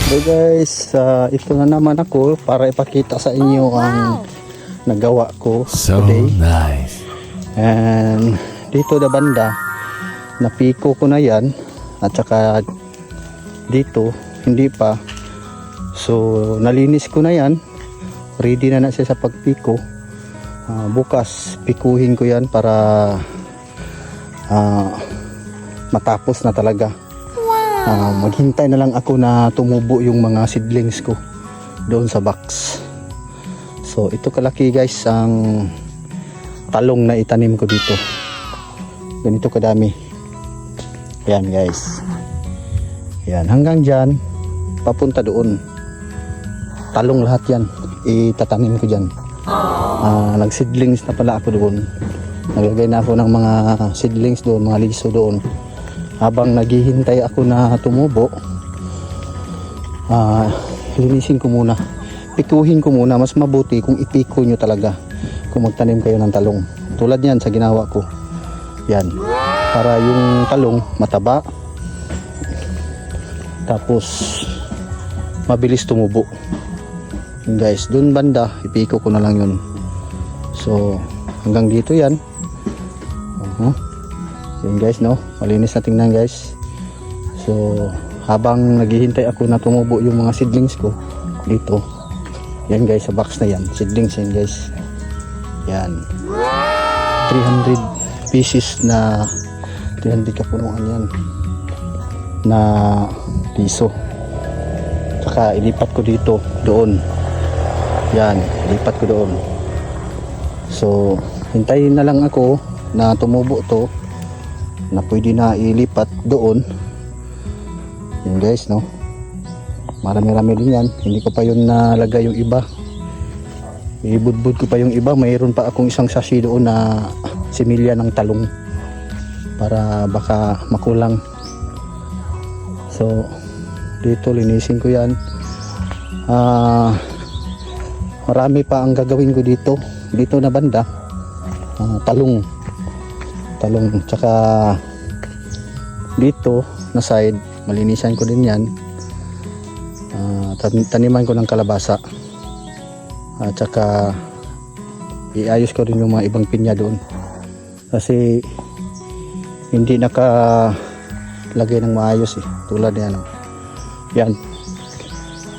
So guys, ito na naman ako para ipakita sa inyo ang nagawa ko today. Nice. And dito na banda, napiko ko na yan. At saka dito, hindi pa. So nalinis ko na yan. Ready na siya sa pagpiko. Bukas, pikuhin ko yan para matapos na talaga. Maghintay na lang ako na tumubo yung mga seedlings ko doon sa box. So ito kalaki guys ang talong na itanim ko dito. Ganito kadami. Yan guys. Yan hanggang dyan papunta doon. Talong lahat yan itatanim ko dyan. Nag-seedlings na pala ako doon. Naglagay na ako ng mga seedlings doon, mga liso doon. Habang naghihintay ako na tumubo, linisin ko muna, pikuhin ko muna. Mas mabuti kung ipiko nyo talaga kung magtanim kayo ng talong. Tulad yan sa ginawa ko yan, para yung talong mataba, tapos mabilis tumubo. Yun guys, dun banda ipiko ko na lang yun. So hanggang dito yan. Yun guys, no, malinis na tingnan guys. So habang naghihintay ako na tumubo yung mga seedlings ko dito, yan guys, sa box na yan, seedlings yan guys. Yan 300 pieces na 300 kapunuan yan na piso. Saka ilipat ko dito doon. Yan, ilipat ko doon. So hintayin na lang ako na tumubo to, na pwede na ilipat doon. Yun guys, no, marami-rami din yan. Hindi ko pa yun nalagay yung iba, ibudbud ko pa yung iba. Mayroon pa akong isang sachet doon na similya ng talong para baka makulang. So dito linisin ko yan. Marami pa ang gagawin ko dito na banda. Talong, tsaka dito na side malinisan ko din yan. Taniman ko ng kalabasa, at tsaka iayos ko rin yung mga ibang pinya doon kasi hindi nakalagay ng maayos tulad yan, yan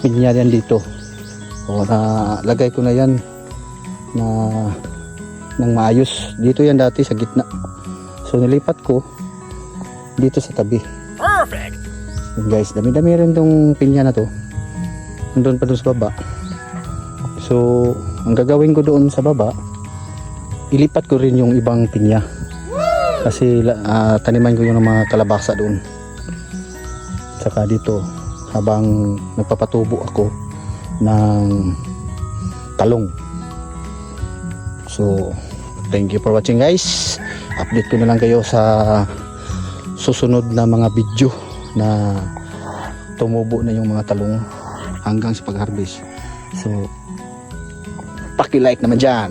pinya yan dito. Nalagay ko na yan ng maayos. Dito yan dati sa gitna, so nilipat ko dito sa tabi. Perfect. Yun guys, dami-dami rin tong pinya na to. Nandun pa doon sa baba. So ang gagawin ko doon sa baba, ilipat ko rin yung ibang pinya kasi taniman ko yung mga kalabasa doon. Saka dito habang nagpapatubo ako ng talong. So thank you for watching guys. Update ko na lang kayo sa susunod na mga video na tumubo na yung mga talong hanggang sa pag-harvest. So paki-like naman dyan.